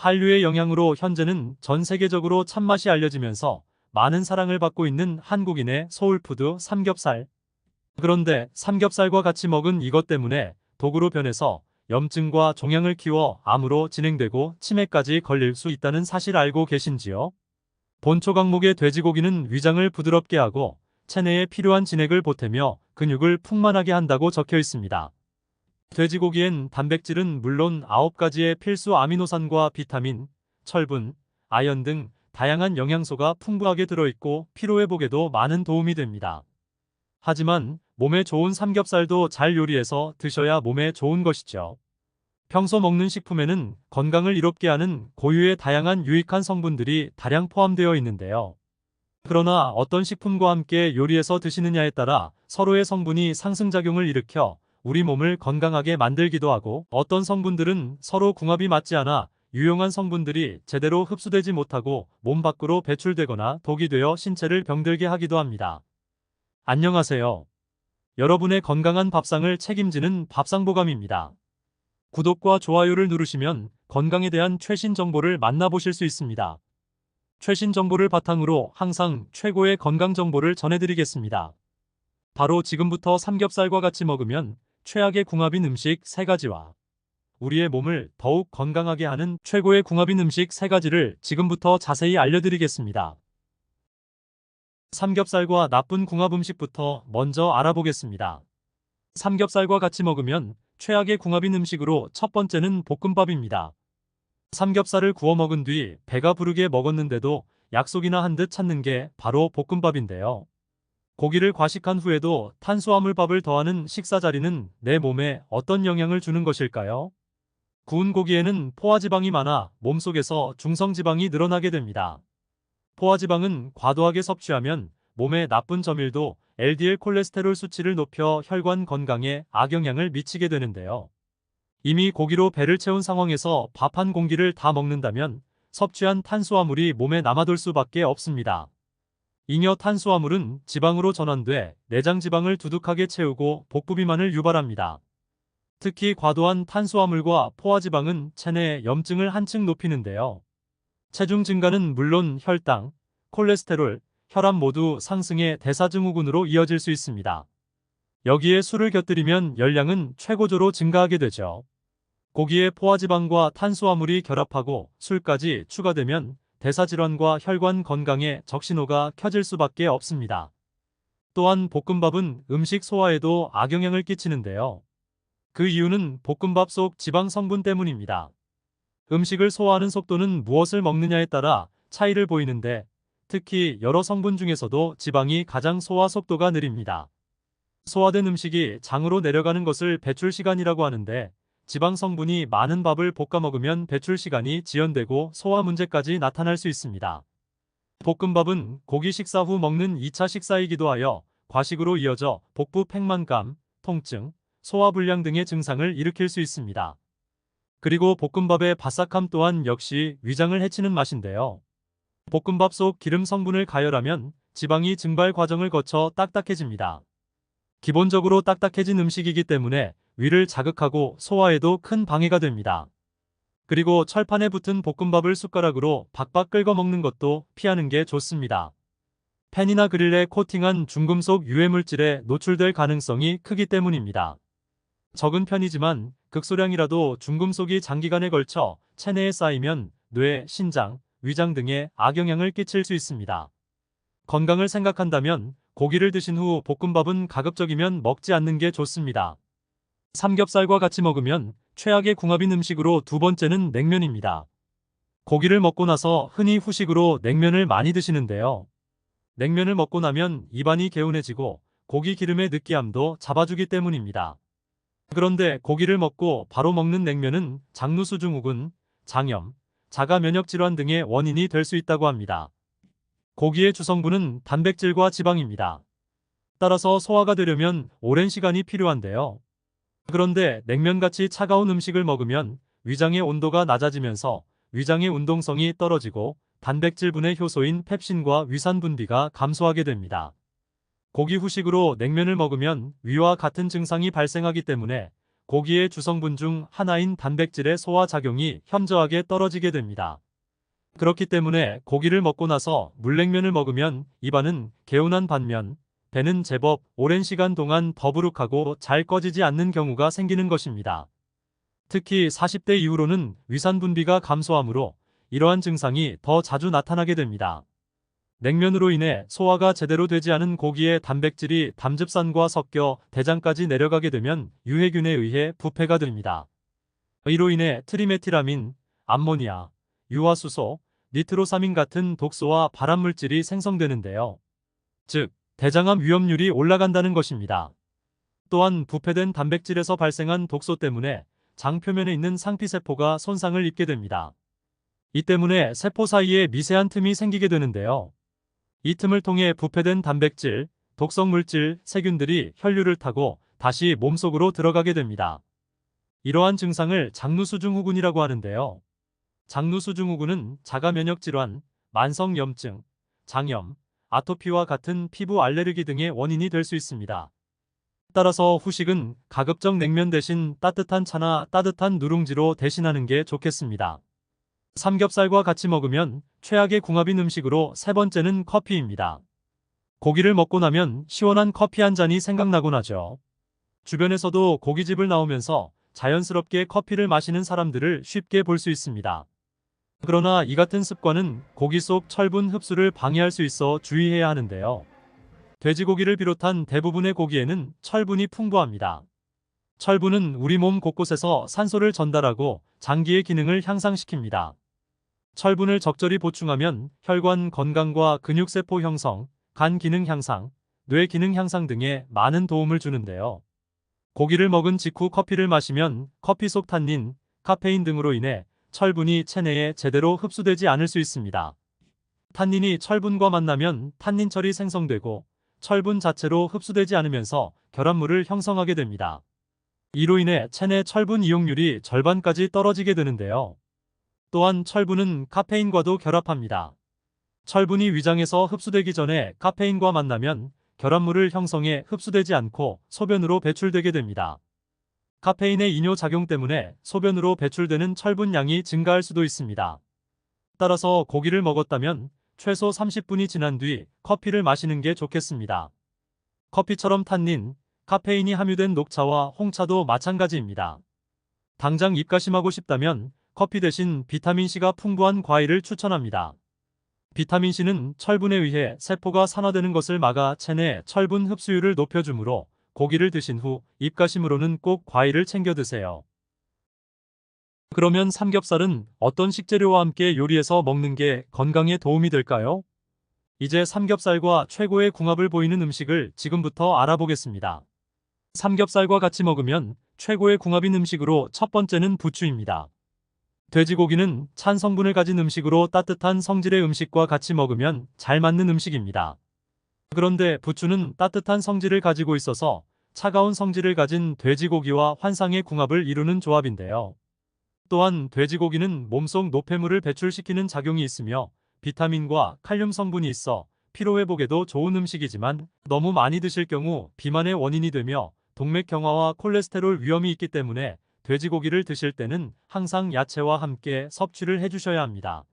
한류의 영향으로 현재는 전 세계적으로 참맛이 알려지면서 많은 사랑을 받고 있는 한국인의 소울푸드 삼겹살. 그런데 삼겹살과 같이 먹은 이것 때문에 독으로 변해서 염증과 종양을 키워 암으로 진행되고 치매까지 걸릴 수 있다는 사실 알고 계신지요? 본초 강목의 돼지고기는 위장을 부드럽게 하고 체내에 필요한 진액을 보태며 근육을 풍만하게 한다고 적혀 있습니다. 돼지고기엔 단백질은 물론 9가지의 필수 아미노산과 비타민, 철분, 아연 등 다양한 영양소가 풍부하게 들어있고 피로회복에도 많은 도움이 됩니다. 하지만 몸에 좋은 삼겹살도 잘 요리해서 드셔야 몸에 좋은 것이죠. 평소 먹는 식품에는 건강을 이롭게 하는 고유의 다양한 유익한 성분들이 다량 포함되어 있는데요. 그러나 어떤 식품과 함께 요리해서 드시느냐에 따라 서로의 성분이 상승작용을 일으켜 우리 몸을 건강하게 만들기도 하고, 어떤 성분들은 서로 궁합이 맞지 않아 유용한 성분들이 제대로 흡수되지 못하고 몸 밖으로 배출되거나 독이 되어 신체를 병들게 하기도 합니다. 안녕하세요. 여러분의 건강한 밥상을 책임지는 밥상보감입니다. 구독과 좋아요를 누르시면 건강에 대한 최신 정보를 만나보실 수 있습니다. 최신 정보를 바탕으로 항상 최고의 건강 정보를 전해드리겠습니다. 바로 지금부터 삼겹살과 같이 먹으면 최악의 궁합인 음식 3가지와 우리의 몸을 더욱 건강하게 하는 최고의 궁합인 음식 3가지를 지금부터 자세히 알려드리겠습니다. 삼겹살과 나쁜 궁합 음식부터 먼저 알아보겠습니다. 삼겹살과 같이 먹으면 최악의 궁합인 음식으로 첫 번째는 볶음밥입니다. 삼겹살을 구워 먹은 뒤 배가 부르게 먹었는데도 약속이나 한 듯 찾는 게 바로 볶음밥인데요. 고기를 과식한 후에도 탄수화물밥을 더하는 식사 자리는 내 몸에 어떤 영향을 주는 것일까요? 구운 고기에는 포화지방이 많아 몸속에서 중성지방이 늘어나게 됩니다. 포화지방은 과도하게 섭취하면 몸에 나쁜 점일도 LDL 콜레스테롤 수치를 높여 혈관 건강에 악영향을 미치게 되는데요. 이미 고기로 배를 채운 상황에서 밥 한 공기를 다 먹는다면 섭취한 탄수화물이 몸에 남아돌 수밖에 없습니다. 잉여 탄수화물은 지방으로 전환돼 내장 지방을 두둑하게 채우고 복부 비만을 유발합니다. 특히 과도한 탄수화물과 포화지방은 체내 염증을 한층 높이는데요. 체중 증가는 물론 혈당, 콜레스테롤, 혈압 모두 상승해 대사증후군으로 이어질 수 있습니다. 여기에 술을 곁들이면 열량은 최고조로 증가하게 되죠. 고기에 포화지방과 탄수화물이 결합하고 술까지 추가되면 대사질환과 혈관 건강에 적신호가 켜질 수밖에 없습니다. 또한 볶음밥은 음식 소화에도 악영향을 끼치는데요. 그 이유는 볶음밥 속 지방 성분 때문입니다. 음식을 소화하는 속도는 무엇을 먹느냐에 따라 차이를 보이는데, 특히 여러 성분 중에서도 지방이 가장 소화 속도가 느립니다. 소화된 음식이 장으로 내려가는 것을 배출 시간이라고 하는데, 지방 성분이 많은 밥을 볶아 먹으면 배출 시간이 지연되고 소화 문제까지 나타날 수 있습니다. 볶음밥은 고기 식사 후 먹는 2차 식사이기도 하여 과식으로 이어져 복부 팽만감, 통증, 소화불량 등의 증상을 일으킬 수 있습니다. 그리고 볶음밥의 바삭함 또한 역시 위장을 해치는 맛인데요. 볶음밥 속 기름 성분을 가열하면 지방이 증발 과정을 거쳐 딱딱해집니다. 기본적으로 딱딱해진 음식이기 때문에 위를 자극하고 소화에도 큰 방해가 됩니다. 그리고 철판에 붙은 볶음밥을 숟가락으로 박박 긁어 먹는 것도 피하는 게 좋습니다. 팬이나 그릴에 코팅한 중금속 유해물질에 노출될 가능성이 크기 때문입니다. 적은 편이지만 극소량이라도 중금속이 장기간에 걸쳐 체내에 쌓이면 뇌, 신장, 위장 등에 악영향을 끼칠 수 있습니다. 건강을 생각한다면 고기를 드신 후 볶음밥은 가급적이면 먹지 않는 게 좋습니다. 삼겹살과 같이 먹으면 최악의 궁합인 음식으로 두 번째는 냉면입니다. 고기를 먹고 나서 흔히 후식으로 냉면을 많이 드시는데요. 냉면을 먹고 나면 입안이 개운해지고 고기 기름의 느끼함도 잡아주기 때문입니다. 그런데 고기를 먹고 바로 먹는 냉면은 장루수증후군, 장염, 자가 면역 질환 등의 원인이 될 수 있다고 합니다. 고기의 주성분은 단백질과 지방입니다. 따라서 소화가 되려면 오랜 시간이 필요한데요. 그런데 냉면같이 차가운 음식을 먹으면 위장의 온도가 낮아지면서 위장의 운동성이 떨어지고 단백질분해 효소인 펩신과 위산 분비가 감소하게 됩니다. 고기 후식으로 냉면을 먹으면 위와 같은 증상이 발생하기 때문에 고기의 주성분 중 하나인 단백질의 소화 작용이 현저하게 떨어지게 됩니다. 그렇기 때문에 고기를 먹고 나서 물냉면을 먹으면 입안은 개운한 반면 배는 제법 오랜 시간 동안 더부룩하고 잘 꺼지지 않는 경우가 생기는 것입니다. 특히 40대 이후로는 위산 분비가 감소하므로 이러한 증상이 더 자주 나타나게 됩니다. 냉면으로 인해 소화가 제대로 되지 않은 고기의 단백질이 담즙산과 섞여 대장까지 내려가게 되면 유해균에 의해 부패가 됩니다. 이로 인해 트리메틸아민, 암모니아, 유화수소, 니트로사민 같은 독소와 발암물질이 생성되는데요. 즉, 대장암 위험률이 올라간다는 것입니다. 또한 부패된 단백질에서 발생한 독소 때문에 장 표면에 있는 상피세포가 손상을 입게 됩니다. 이 때문에 세포 사이에 미세한 틈이 생기게 되는데요. 이 틈을 통해 부패된 단백질, 독성물질, 세균들이 혈류를 타고 다시 몸속으로 들어가게 됩니다. 이러한 증상을 장루수증후군이라고 하는데요. 장루수증후군은 자가면역질환, 만성염증, 장염, 아토피와 같은 피부 알레르기 등의 원인이 될 수 있습니다. 따라서 후식은 가급적 냉면 대신 따뜻한 차나 따뜻한 누룽지로 대신하는 게 좋겠습니다. 삼겹살과 같이 먹으면 최악의 궁합인 음식으로 세 번째는 커피입니다. 고기를 먹고 나면 시원한 커피 한 잔이 생각나곤 하죠. 주변에서도 고깃집을 나오면서 자연스럽게 커피를 마시는 사람들을 쉽게 볼 수 있습니다. 그러나 이 같은 습관은 고기 속 철분 흡수를 방해할 수 있어 주의해야 하는데요. 돼지고기를 비롯한 대부분의 고기에는 철분이 풍부합니다. 철분은 우리 몸 곳곳에서 산소를 전달하고 장기의 기능을 향상시킵니다. 철분을 적절히 보충하면 혈관 건강과 근육세포 형성, 간 기능 향상, 뇌 기능 향상 등에 많은 도움을 주는데요. 고기를 먹은 직후 커피를 마시면 커피 속 탄닌, 카페인 등으로 인해 철분이 체내에 제대로 흡수되지 않을 수 있습니다. 탄닌이 철분과 만나면 탄닌철이 생성되고 철분 자체로 흡수되지 않으면서 결합물을 형성하게 됩니다. 이로 인해 체내 철분 이용률이 절반까지 떨어지게 되는데요. 또한 철분은 카페인과도 결합합니다. 철분이 위장에서 흡수되기 전에 카페인과 만나면 결합물을 형성해 흡수되지 않고 소변으로 배출되게 됩니다. 카페인의 이뇨작용 때문에 소변으로 배출되는 철분 양이 증가할 수도 있습니다. 따라서 고기를 먹었다면 최소 30분이 지난 뒤 커피를 마시는 게 좋겠습니다. 커피처럼 탄닌, 카페인이 함유된 녹차와 홍차도 마찬가지입니다. 당장 입가심하고 싶다면 커피 대신 비타민C가 풍부한 과일을 추천합니다. 비타민C는 철분에 의해 세포가 산화되는 것을 막아 체내 철분 흡수율을 높여주므로 고기를 드신 후 입가심으로는 꼭 과일을 챙겨 드세요. 그러면 삼겹살은 어떤 식재료와 함께 요리해서 먹는 게 건강에 도움이 될까요? 이제 삼겹살과 최고의 궁합을 보이는 음식을 지금부터 알아보겠습니다. 삼겹살과 같이 먹으면 최고의 궁합인 음식으로 첫 번째는 부추입니다. 돼지고기는 찬 성분을 가진 음식으로 따뜻한 성질의 음식과 같이 먹으면 잘 맞는 음식입니다. 그런데 부추는 따뜻한 성질을 가지고 있어서 차가운 성질을 가진 돼지고기와 환상의 궁합을 이루는 조합인데요. 또한 돼지고기는 몸속 노폐물을 배출시키는 작용이 있으며 비타민과 칼륨 성분이 있어 피로회복에도 좋은 음식이지만 너무 많이 드실 경우 비만의 원인이 되며 동맥경화와 콜레스테롤 위험이 있기 때문에 돼지고기를 드실 때는 항상 야채와 함께 섭취를 해주셔야 합니다.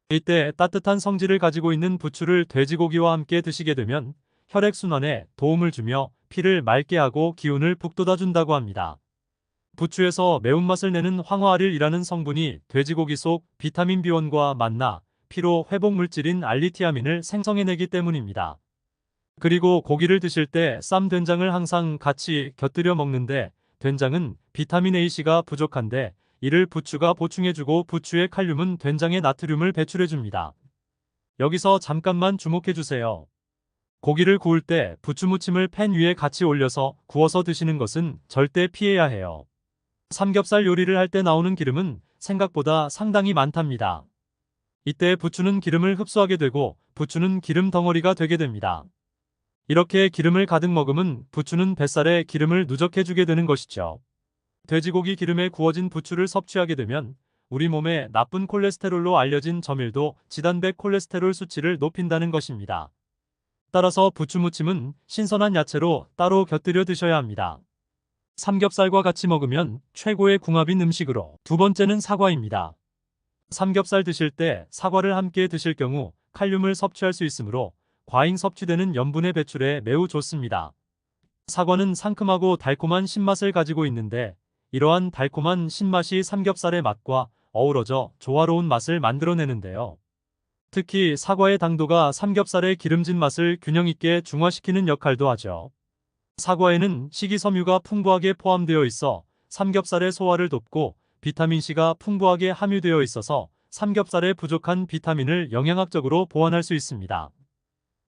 이때 따뜻한 성질을 가지고 있는 부추를 돼지고기와 함께 드시게 되면 혈액순환에 도움을 주며 피를 맑게 하고 기운을 북돋아준다고 합니다. 부추에서 매운맛을 내는 황화알일이라는 성분이 돼지고기 속 비타민 B1과 만나 피로 회복 물질인 알리티아민을 생성해내기 때문입니다. 그리고 고기를 드실 때 쌈 된장을 항상 같이 곁들여 먹는데 된장은 비타민 A씨가 부족한데 이를 부추가 보충해주고 부추의 칼륨은 된장의 나트륨을 배출해줍니다. 여기서 잠깐만 주목해주세요. 고기를 구울 때 부추무침을 팬 위에 같이 올려서 구워서 드시는 것은 절대 피해야 해요. 삼겹살 요리를 할 때 나오는 기름은 생각보다 상당히 많답니다. 이때 부추는 기름을 흡수하게 되고 부추는 기름 덩어리가 되게 됩니다. 이렇게 기름을 가득 머금은 부추는 뱃살에 기름을 누적해주게 되는 것이죠. 돼지고기 기름에 구워진 부추를 섭취하게 되면 우리 몸에 나쁜 콜레스테롤로 알려진 저밀도 지단백 콜레스테롤 수치를 높인다는 것입니다. 따라서 부추무침은 신선한 야채로 따로 곁들여 드셔야 합니다. 삼겹살과 같이 먹으면 최고의 궁합인 음식으로 두 번째는 사과입니다. 삼겹살 드실 때 사과를 함께 드실 경우 칼륨을 섭취할 수 있으므로 과잉 섭취되는 염분의 배출에 매우 좋습니다. 사과는 상큼하고 달콤한 신맛을 가지고 있는데 이러한 달콤한 신맛이 삼겹살의 맛과 어우러져 조화로운 맛을 만들어내는데요. 특히 사과의 당도가 삼겹살의 기름진 맛을 균형 있게 중화시키는 역할도 하죠. 사과에는 식이섬유가 풍부하게 포함되어 있어 삼겹살의 소화를 돕고 비타민C가 풍부하게 함유되어 있어서 삼겹살에 부족한 비타민을 영양학적으로 보완할 수 있습니다.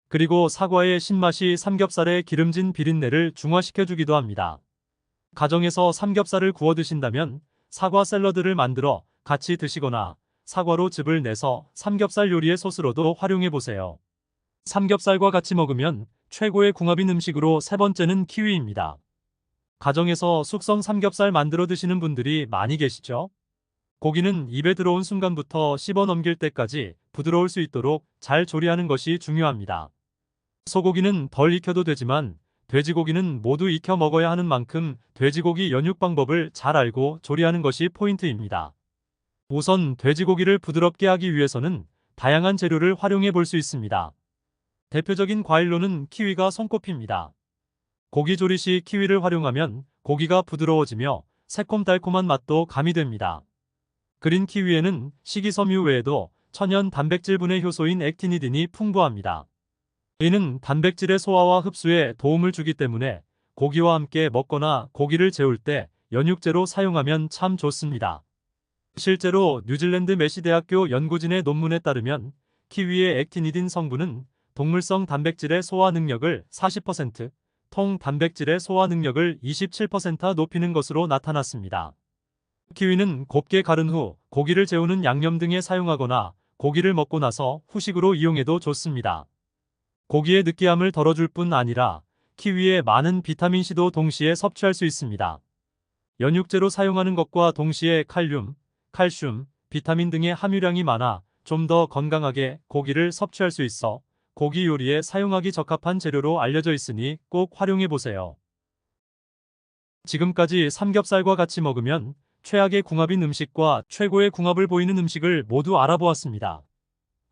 그리고 사과의 신맛이 삼겹살의 기름진 비린내를 중화시켜주기도 합니다. 가정에서 삼겹살을 구워 드신다면 사과 샐러드를 만들어 같이 드시거나 사과로 즙을 내서 삼겹살 요리의 소스로도 활용해 보세요. 삼겹살과 같이 먹으면 최고의 궁합인 음식으로 세 번째는 키위입니다. 가정에서 숙성 삼겹살 만들어 드시는 분들이 많이 계시죠? 고기는 입에 들어온 순간부터 씹어 넘길 때까지 부드러울 수 있도록 잘 조리하는 것이 중요합니다. 소고기는 덜 익혀도 되지만 돼지고기는 모두 익혀 먹어야 하는 만큼 돼지고기 연육 방법을 잘 알고 조리하는 것이 포인트입니다. 우선 돼지고기를 부드럽게 하기 위해서는 다양한 재료를 활용해 볼 수 있습니다. 대표적인 과일로는 키위가 손꼽힙니다. 고기 조리 시 키위를 활용하면 고기가 부드러워지며 새콤달콤한 맛도 가미됩니다. 그린 키위에는 식이섬유 외에도 천연 단백질분해 효소인 액티니딘이 풍부합니다. 이는 단백질의 소화와 흡수에 도움을 주기 때문에 고기와 함께 먹거나 고기를 재울 때 연육제로 사용하면 참 좋습니다. 실제로 뉴질랜드 메시대학교 연구진의 논문에 따르면 키위의 액티니딘 성분은 동물성 단백질의 소화 능력을 40%, 통 단백질의 소화 능력을 27% 높이는 것으로 나타났습니다. 키위는 곱게 갈은 후 고기를 재우는 양념 등에 사용하거나 고기를 먹고 나서 후식으로 이용해도 좋습니다. 고기의 느끼함을 덜어줄 뿐 아니라 키위에 많은 비타민C도 동시에 섭취할 수 있습니다. 연육제로 사용하는 것과 동시에 칼륨, 칼슘, 비타민 등의 함유량이 많아 좀 더 건강하게 고기를 섭취할 수 있어 고기 요리에 사용하기 적합한 재료로 알려져 있으니 꼭 활용해 보세요. 지금까지 삼겹살과 같이 먹으면 최악의 궁합인 음식과 최고의 궁합을 보이는 음식을 모두 알아보았습니다.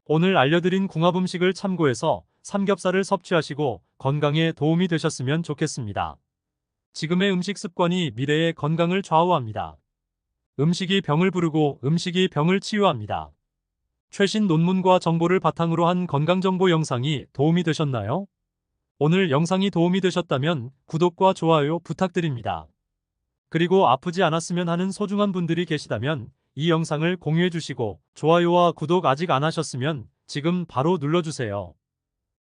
오늘 알려드린 궁합 음식을 참고해서 삼겹살을 섭취하시고 건강에 도움이 되셨으면 좋겠습니다. 지금의 음식 습관이 미래의 건강을 좌우합니다. 음식이 병을 부르고 음식이 병을 치유합니다. 최신 논문과 정보를 바탕으로 한 건강정보 영상이 도움이 되셨나요? 오늘 영상이 도움이 되셨다면 구독과 좋아요 부탁드립니다. 그리고 아프지 않았으면 하는 소중한 분들이 계시다면 이 영상을 공유해 주시고 좋아요와 구독 아직 안 하셨으면 지금 바로 눌러주세요.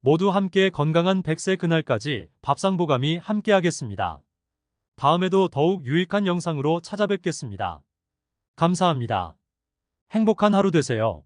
모두 함께 건강한 100세 그날까지 밥상보감이 함께하겠습니다. 다음에도 더욱 유익한 영상으로 찾아뵙겠습니다. 감사합니다. 행복한 하루 되세요.